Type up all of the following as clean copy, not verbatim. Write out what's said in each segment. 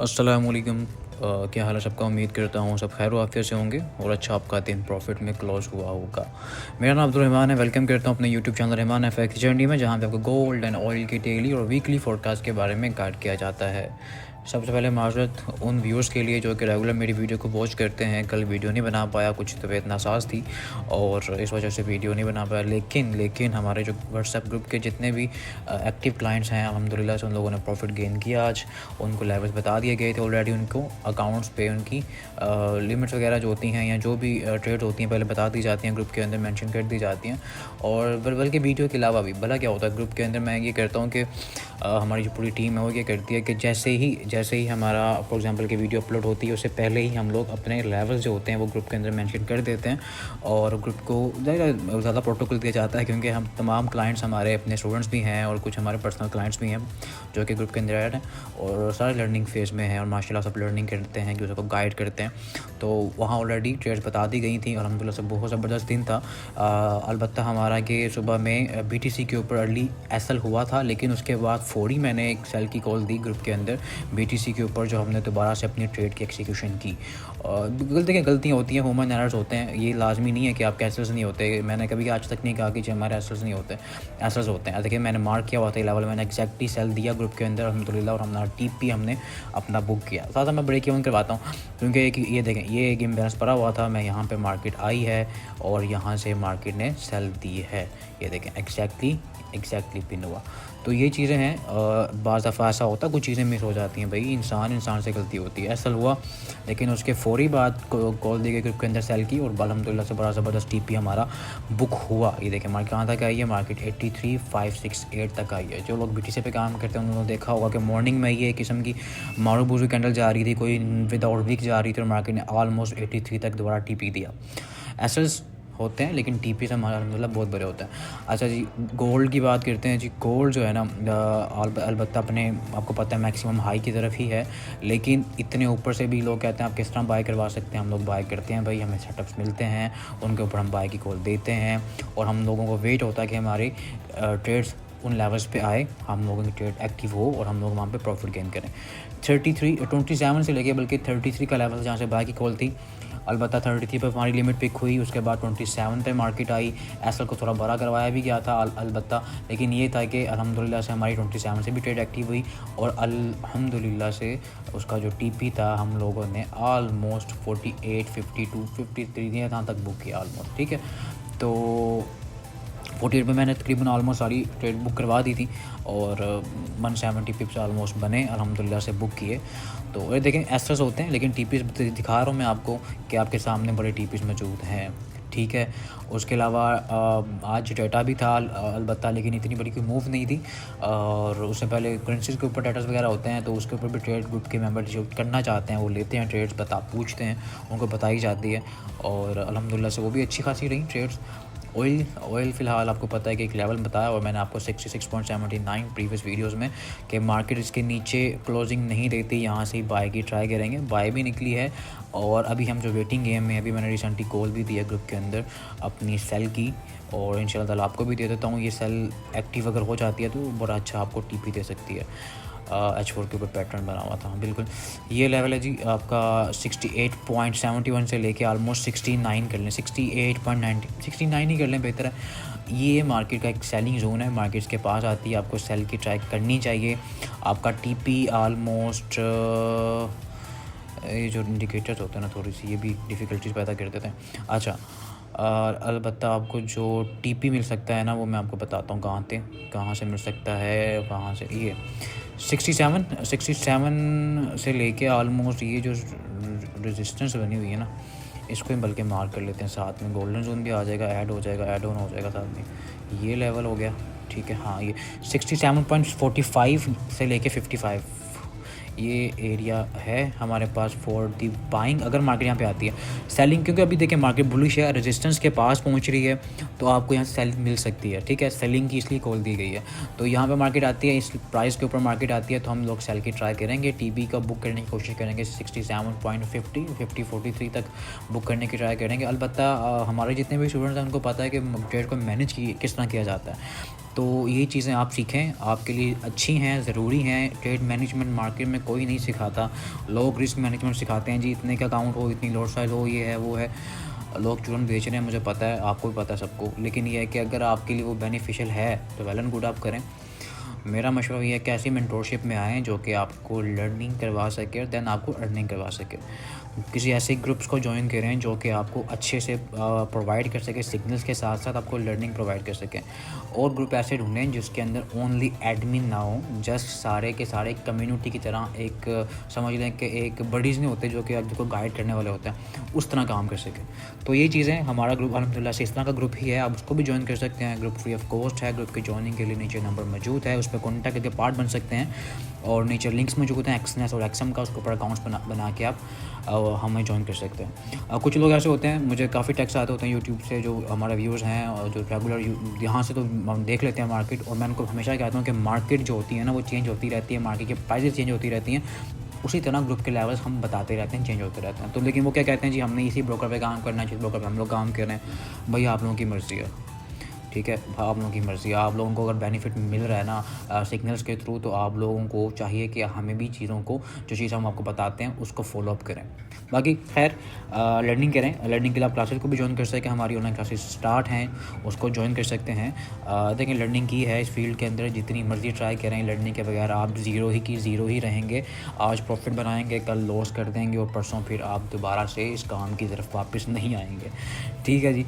अस्सलामुअलैकुम। क्या हाल है सबका। उम्मीद करता हूँ सब खैर आफियत से होंगे और अच्छा आपका दिन प्रॉफिट में क्लोज हुआ होगा। मेरा नाम अब्दुल रहमान है। वेलकम करता हूँ अपने YouTube channel Rahman FX journey में, जहाँ पे आपको गोल्ड एंड ऑयल की डेली और वीकली फोरकास्ट के बारे में गाइड किया जाता है। सबसे पहले माजरत उन व्यूअर्स के लिए जो कि रेगुलर मेरी वीडियो को वॉच करते हैं। कल वीडियो नहीं बना पाया, कुछ तबीयत नासाज थी और इस वजह से वीडियो नहीं बना पाया। लेकिन हमारे जो व्हाट्सएप ग्रुप के जितने भी एक्टिव क्लाइंट्स हैं, अल्हम्दुलिल्लाह से उन लोगों ने प्रॉफिट गेन किया। आज उनको लेवल्स बता दिए गए थे ऑलरेडी। उनको अकाउंट्स पे उनकी लिमिट्स वगैरह जो होती हैं या जो भी ट्रेड होती हैं पहले बता दी जाती हैं, ग्रुप के अंदर मेंशन कर दी जाती हैं। और बल्कि वीडियो के अलावा भी भला क्या होता है ग्रुप के अंदर, मैं ये करता हूँ कि हमारी जो पूरी टीम है वो ये करती है कि जैसे ही हमारा फॉर एग्जांपल की वीडियो अपलोड होती है उससे पहले ही हम लोग अपने लेवल्स जो होते हैं वो ग्रुप के अंदर मेंशन कर देते हैं। और ग्रुप को ज़्यादा प्रोटोकॉल दिया जाता है क्योंकि हम तमाम क्लाइंट्स हमारे अपने स्टूडेंट्स भी हैं और कुछ हमारे पर्सनल क्लाइंट्स भी हैं जो कि ग्रुप के अंदर ऐड हैं और सारे लर्निंग फेज़ में हैं और माशाल्लाह सब लर्निंग करते हैं, एक दूसरे को गाइड करते हैं। तो वहाँ ऑलरेडी ट्रेड्स बता दी गई थी। अल्हम्दुलिल्लाह से बहुत ज़बरदस्त दिन था। अलबत्ता हमारा कि सुबह में बीटीसी के ऊपर अर्ली एसएल हुआ था, लेकिन उसके बाद फौरी मैंने एक सेल की कॉल दी ग्रुप के अंदर बीटीसी के ऊपर, जो हमने दोबारा से अपनी ट्रेड की एक्सिक्यूशन की। गलतियाँ होती हैं, ह्यूमन एरर्स होते हैं। ये लाजमी नहीं है कि आपके एसएल्स नहीं होते। मैंने कभी आज तक नहीं कहा कि जो हमारे एसएल्स नहीं होते, एसएल्स होते हैं। देखिए मैंने मार्क किया हुआ था लेवल, मैंने एग्जैक्टली सेल दिया ग्रुप के अंदर अल्हम्दुलिल्लाह और हमारा टीपी हमने अपना बुक किया। साथ मैं ब्रेक इवन करवाता हूँ क्योंकि ये देखें, ये एक इम्बैलेंस पड़ा हुआ था। मैं यहाँ पे मार्केट आई है और यहाँ से मार्केट ने सेल दी है। ये देखें एग्जैक्टली पिन हुआ। तो ये चीज़ें हैं। बाज़ दफ़ा ऐसा होता है कुछ चीज़ें मिस हो जाती हैं भाई, इंसान से गलती होती है। ऐसा हुआ, लेकिन उसके फौरी बाद कॉल दी गई ग्रुप के अंदर सेल की और अल्हम्दुलिल्लाह से बड़ा ज़बरदस्त टीपी हमारा बुक हुआ। ये देखें मार्केट कहाँ तक आई है, मार्केट 83,568 तक आई है। जो लोग बीटीसी पे काम करते हैं उन्होंने देखा होगा कि मॉर्निंग में ये किस्म की मारू बूजू कैंडल जा रही थी, कोई विदाउट वीक जा रही थी और मार्केट ने ऑलमोस्ट 83 तक दोबारा टीपी दिया। एसएल्स होते हैं लेकिन टीपी से हमारा मतलब बहुत बड़े होते हैं। अच्छा जी, गोल्ड की बात करते हैं जी। गोल्ड जो है ना अलबत्ता अपने आपको पता है मैक्सिमम हाई की तरफ ही है, लेकिन इतने ऊपर से भी लोग कहते हैं आप किस तरह बाय करवा सकते हैं। हम लोग बाय करते हैं भाई, हमें सेटअप्स मिलते हैं, उनके ऊपर हम बाय की कॉल देते हैं और हम लोगों को वेट होता है कि हमारे ट्रेड्स उन लेवल्स पे आए, हम लोगों की ट्रेड एक्टिव हो और हम लोग वहाँ पे प्रॉफिट गेन करें। 27 से लेके बल्कि 33 का लेवल जहाँ से बाय की कॉल थी, अलबत्ता 33 पे हमारी लिमिट पिक हुई। उसके बाद 27 पे मार्केट आई। एसएल को थोड़ा बड़ा करवाया भी गया था अलबत्ता, लेकिन ये था कि अल्हम्दुलिल्लाह से हमारी 27 से भी ट्रेड एक्टिव हुई और अल्हम्दुलिल्लाह से उसका जो टीपी था हम लोगों ने ऑलमोस्ट 48, 52, 53 यहाँ तक बुक किया ऑलमोस्ट। ठीक है, तो 48 में मैंने तकरीबन ऑलमोस्ट सारी ट्रेड बुक करवा दी थी और 170 पिप्स ऑलमोस्ट बने अल्हम्दुलिल्लाह से बुक किए। तो ये देखें एसएस होते हैं लेकिन टीपीस दिखा रहा हूँ मैं आपको कि आपके सामने बड़े टीपीस मौजूद हैं। ठीक है, उसके अलावा आज डाटा भी था अलबत्ता, लेकिन इतनी बड़ी कोई मूव नहीं थी। और उससे पहले करेंसीज़ के ऊपर डाटास वगैरह होते हैं तो उसके ऊपर भी ट्रेड ग्रुप के मेंबर जो करना चाहते हैं वो लेते हैं ट्रेड्स, पूछते हैं, उनको बताई जाती है और अल्हम्दुलिल्लाह से वो भी अच्छी खासी रही ट्रेड्स। ऑयल फ़िलहाल आपको पता है कि एक लेवल बताया और मैंने आपको 66.79 प्रीवियस वीडियोस में कि मार्केट इसके नीचे क्लोजिंग नहीं देती, यहाँ से ही बाय की ट्राई करेंगे। बाय भी निकली है और अभी हम जो वेटिंग गेम में, अभी मैंने रिसेंटली कॉल भी दिया ग्रुप के अंदर अपनी सेल की और इंशाल्लाह ताला आपको भी दे देता हूँ। ये सेल एक्टिव अगर हो जाती है तो बड़ा अच्छा आपको टीपी दे सकती है। H4 के ऊपर पैटर्न बना हुआ था बिल्कुल। ये लेवल है जी आपका 68.71 से लेके ऑलमोस्ट 69 कर लें, 68.90, 69 ही कर लें बेहतर है। ये मार्केट का एक सेलिंग जोन है, मार्केट्स के पास आती है, आपको सेल की ट्राई करनी चाहिए। आपका टीपी ऑलमोस्ट ये जो इंडिकेटर्स होते हैं ना थोड़ी सी ये भी डिफ़िकल्टीज पैदा कर देते हैं। अच्छा, और अलबत्ता आपको जो टीपी मिल सकता है ना वो मैं आपको बताता हूँ कहाँ से मिल सकता है। कहाँ से, ये 67 से लेके ऑलमोस्ट ये जो रेजिस्टेंस बनी हुई है ना इसको ही बल्कि मार्क कर लेते हैं। साथ में गोल्डन जोन भी आ जाएगा, ऐड ऑन हो जाएगा साथ में। ये लेवल हो गया, ठीक है। हाँ, ये 67.45 से लेके 55 ये एरिया है हमारे पास फॉर दी बाइंग अगर मार्केट यहाँ पे आती है। सेलिंग क्योंकि अभी देखिए मार्केट बुलिश है, रेजिस्टेंस के पास पहुँच रही है तो आपको यहाँ से सेल मिल सकती है। ठीक है, सेलिंग की इसलिए कॉल दी गई है। तो यहाँ पे मार्केट आती है, इस प्राइस के ऊपर मार्केट आती है तो हम लोग सेल की ट्राई करेंगे। टीबी का बुक करने की कोशिश करेंगे 67.50 43 तक बुक करने की ट्राई करेंगे। अलबत्ता हमारे जितने भी स्टूडेंट्स हैं उनको पता है कि ट्रेड को मैनेज किस तरह किया जाता है। तो ये चीज़ें आप सीखें, आपके लिए अच्छी हैं, ज़रूरी हैं। ट्रेड मैनेजमेंट मार्केट में कोई नहीं सिखाता। लोग रिस्क मैनेजमेंट सिखाते हैं जी, इतने का अकाउंट हो, इतनी लॉट साइज़ हो, ये है वो है। लोग चूरन बेच रहे हैं, मुझे पता है, आपको भी पता है सबको। लेकिन ये है कि अगर आपके लिए वो बेनिफिशियल है तो वेल एंड गुड आप करें। मेरा मशवरा ये है कि ऐसी मेंटोरशिप में आएँ जो कि आपको लर्निंग करवा सके और देन आपको अर्निंग करवा सके। किसी ऐसे ग्रुप्स को जॉइन करें जो कि आपको अच्छे से प्रोवाइड कर सके, सिग्नल्स के साथ साथ आपको लर्निंग प्रोवाइड कर सकें। और ग्रुप ऐसे ढूंढें जिसके अंदर ओनली एडमिन ना हो, जस्ट सारे के सारे कम्युनिटी की तरह, एक समझ लें कि एक बडीज़ नहीं होते जो कि आपको गाइड करने वाले होते हैं, उस तरह काम कर सकें। तो ये चीज़ें हमारा ग्रुप अल्हम्दुलिल्लाह से इस तरह का ग्रुप ही है। आप उसको भी ज्वाइन कर सकते हैं। ग्रुप फ्री ऑफ कॉस्ट है। ग्रुप की ज्वाइनिंग के लिए नीचे नंबर मौजूद है, उस पर कॉन्टैक्ट करके पार्ट बन सकते हैं। और नीचे लिंक्स मौजूद हैं एक्सनेस और एक्सम का, उसके ऊपर अकाउंट्स बना के आप हमें ज्वाइन कर सकते हैं। कुछ लोग ऐसे होते हैं, मुझे काफ़ी टेक्स्ट आते होते हैं यूट्यूब से, जो हमारे व्यूज़ हैं और जो रेगुलर यहाँ से तो हम देख लेते हैं मार्केट। और मैं उनको हमेशा कहता हूँ कि मार्केट जो होती है ना वो चेंज होती रहती है, मार्केट की प्राइसेस चेंज होती रहती हैं। उसी तरह ग्रुप के लेवल्स हम बताते रहते हैं, चेंज होते रहते हैं। तो लेकिन वो क्या कहते हैं जी, हमने इसी ब्रोकर पे काम करना है, जिस ब्रोकर पे हम लोग काम कर रहे हैं। भाई आप लोगों की मर्ज़ी है, ठीक है, आप लोगों की मर्ज़ी है। आप लोगों को अगर बेनिफिट मिल रहा है ना सिग्नल्स के थ्रू, तो आप लोगों को चाहिए कि हमें भी चीज़ों को, जो चीज़ हम आपको बताते हैं उसको फॉलो अप करें। बाकी खैर लर्निंग करें। लर्निंग के लिए आप क्लासेस को भी ज्वाइन कर सकते हैं। हमारी ऑनलाइन क्लासेस स्टार्ट हैं, उसको ज्वाइन कर सकते हैं। देखिए लर्निंग की है इस फील्ड के अंदर, जितनी मर्ज़ी ट्राई करें, लर्निंग के बगैर आप ज़ीरो ही रहेंगे। आज प्रॉफिट बनाएंगे, कल लॉस कर देंगे और परसों फिर आप दोबारा से इस काम की तरफ वापस नहीं आएंगे। ठीक है जी।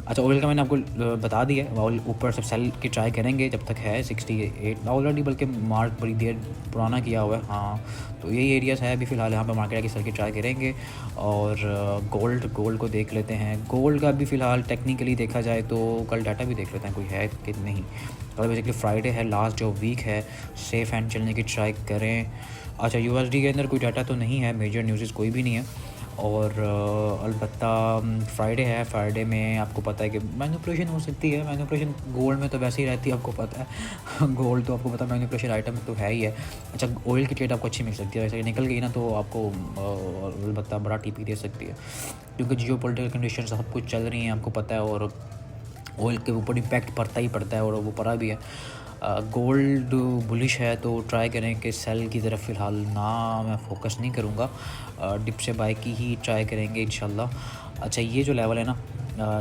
अच्छा, ऑयल का मैंने आपको बता दिया है। ऑयल ऊपर सब सेल की ट्राई करेंगे जब तक है 68 ऑलरेडी, बल्कि मार्क बड़ी देर पुराना किया हुआ है। हाँ, तो यही एरियाज़ है अभी फ़िलहाल यहाँ पे मार्केट की सेल की ट्राई करेंगे। और गोल्ड को देख लेते हैं। गोल्ड का भी फ़िलहाल टेक्निकली देखा जाए तो कल डाटा भी देख लेते हैं कोई है कि नहीं। कल बेसिकली फ्राइडे है, लास्ट जो वीक है, सेफ़ हैंड चलने की ट्राई करें। अच्छा, यूएसडी के अंदर कोई डाटा तो नहीं है, मेजर न्यूज़ कोई भी नहीं है। और अलबत्ता फ्राइडे है, फ्राइडे में आपको पता है कि मैनिपुलेशन हो सकती है। मैनिपुलेशन गोल्ड में तो वैसे ही रहती है, आपको पता है। गोल्ड तो आपको पता है मैनिपुलेशन आइटम तो है ही है। अच्छा, ऑयल की ट्रेड आपको अच्छी मिल सकती है, वैसे निकल गई ना तो आपको अलबत्ता बड़ा टीपी दे सकती है, क्योंकि जियो पोलिटिकल कंडीशन सब कुछ चल रही हैं, आपको पता है। और ऑयल के ऊपर इम्पैक्ट पड़ता ही पड़ता है, और वो पड़ा भी है। गोल्ड बुलिश है तो ट्राई करें कि सेल की तरफ फ़िलहाल ना, मैं फोकस नहीं करूँगा। डिप से बाय की ही ट्राई करेंगे इंशाल्लाह। अच्छा, ये जो लेवल है ना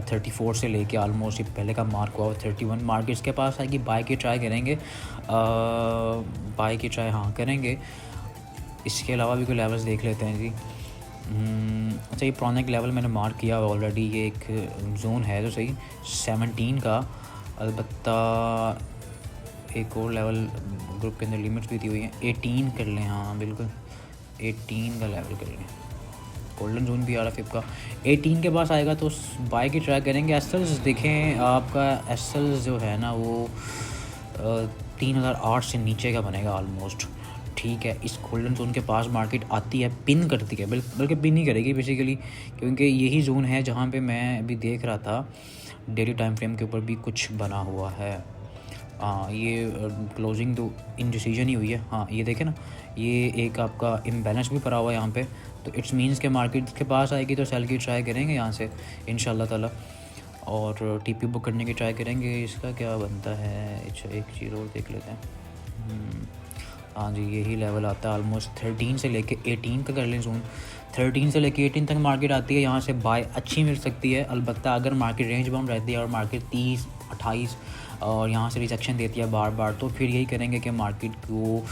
34 से लेके ऑलमोस्ट ये पहले का मार्क हुआ 31 मार्क इसके पास आएगी, बाय की ट्राई करेंगे। बाय की ट्राई हाँ करेंगे। इसके अलावा भी कोई लेवल्स देख लेते हैं जी। अच्छा, ये पुराना एक लेवल मैंने मार्क किया हुआ ऑलरेडी, ये एक जोन है तो सही 17 का। अलबत्ता एक और लेवल ग्रुप के अंदर लिमिट्स भी दी हुई हैं, 18 कर लें। हाँ बिल्कुल 18 का लेवल कर लें। गोल्डन जोन भी आ रहा है 5 का, 18 के पास आएगा तो बाय की ट्राई करेंगे। एसएल्स देखें, आपका एसएल्स जो है ना वो 3008 से नीचे का बनेगा ऑलमोस्ट। ठीक है, इस गोल्डन जोन के पास मार्केट आती है, पिन करती है, बल्कि पिन ही करेगी बेसिकली, क्योंकि यही जोन है जहाँ पे मैं अभी देख रहा था डेली टाइम फ्रेम के ऊपर भी कुछ बना हुआ है। हाँ, ये क्लोजिंग तो इनडिसीजन ही हुई है। हाँ, ये देखें ना, ये एक आपका इम्बैलेंस भी पड़ा हुआ है यहाँ पे, तो इट्स मीन्स के मार्केट के पास आएगी तो सेल की ट्राई करेंगे यहाँ से इंशाल्लाह ताला। और टीपी बुक करने की ट्राई करेंगे। इसका क्या बनता है, अच्छा एक चीज़ और देख लेते हैं। हाँ जी, यही लेवल आता है ऑलमोस्ट 13 से लेके 18 का कर लें जोन। 13 से लेके 18 तक मार्केट आती है, यहाँ से बाय अच्छी मिल सकती है। अलबत्ता अगर मार्केट रेंज बाउंड रहती है और मार्केट 30, 28 और यहाँ से रिजेक्शन देती है बार बार, तो फिर यही करेंगे कि मार्केट को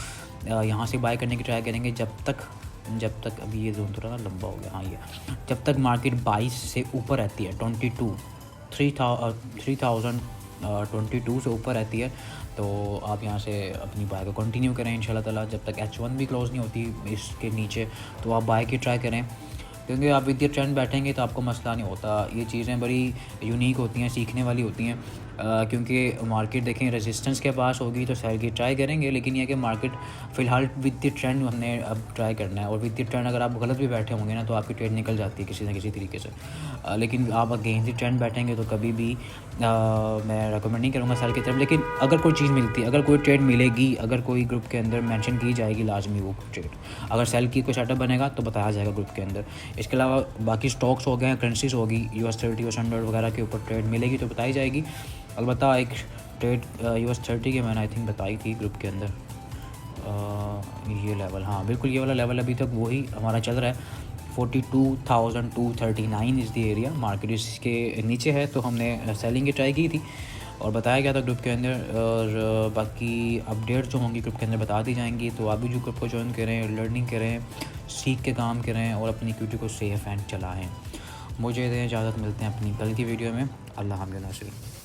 यहाँ से बाय करने की ट्राई करेंगे जब तक अभी ये जोन थोड़ा ना लंबा हो गया। हाँ, ये जब तक मार्केट 22 से ऊपर रहती है, 3022 से ऊपर रहती है, तो आप यहाँ से अपनी बाय को कंटिन्यू करें इंशाल्लाह ताला। जब तक H1 भी क्लोज़ नहीं होती इसके नीचे, तो आप बाय की ट्राई करें, क्योंकि आप विद द ट्रेंड बैठेंगे तो आपको मसला नहीं होता। ये चीज़ें बड़ी यूनिक होती हैं, सीखने वाली होती हैं। क्योंकि मार्केट देखें रेजिस्टेंस के पास होगी तो सेल की ट्राई करेंगे, लेकिन ये कि मार्केट फ़िलहाल विद द ट्रेंड हमने अब ट्राई करना है। और विद द ट्रेंड अगर आप गलत भी बैठे होंगे ना तो आपकी ट्रेड निकल जाती है किसी न किसी तरीके से। लेकिन आप अगेंस्ट द ट्रेंड बैठेंगे तो कभी भी मैं रिकमेंड नहीं करूँगा सेल की तरफ। लेकिन अगर कोई चीज़ मिलती है, अगर कोई ट्रेड मिलेगी, अगर कोई ग्रुप के अंदर मेंशन की जाएगी लाजमी वो ट्रेड, अगर सेल की कोई सेटअप बनेगा तो बताया जाएगा ग्रुप के अंदर। इसके अलावा बाकी स्टॉक्स हो गए, करेंसीज होगी, US30 US100 वगैरह के ऊपर ट्रेड मिलेगी तो बताई जाएगी। अलबत्ता एक ट्रेड US30 के मैंने आई थिंक बताई थी ग्रुप के अंदर। ये लेवल, हाँ बिल्कुल ये वाला लेवल अभी तक वही हमारा चल रहा है। 42,239 इज़ द एरिया, मार्केट इसके नीचे है, तो हमने सेलिंग की ट्राई की थी और बताया गया था ग्रुप के अंदर। और बाकी अपडेट्स जो होंगी ग्रुप के अंदर बता दी जाएंगी। तो आप भी जो ग्रुप को ज्वाइन करें, लर्निंग करें, सीख के काम करें और अपनी इक्विटी को सेफ एंड चलाएँ। मुझे दें इजाज़त, मिलते हैं अपनी कल की वीडियो में। अल्लाह हाफ़िज़ नाज़रीन।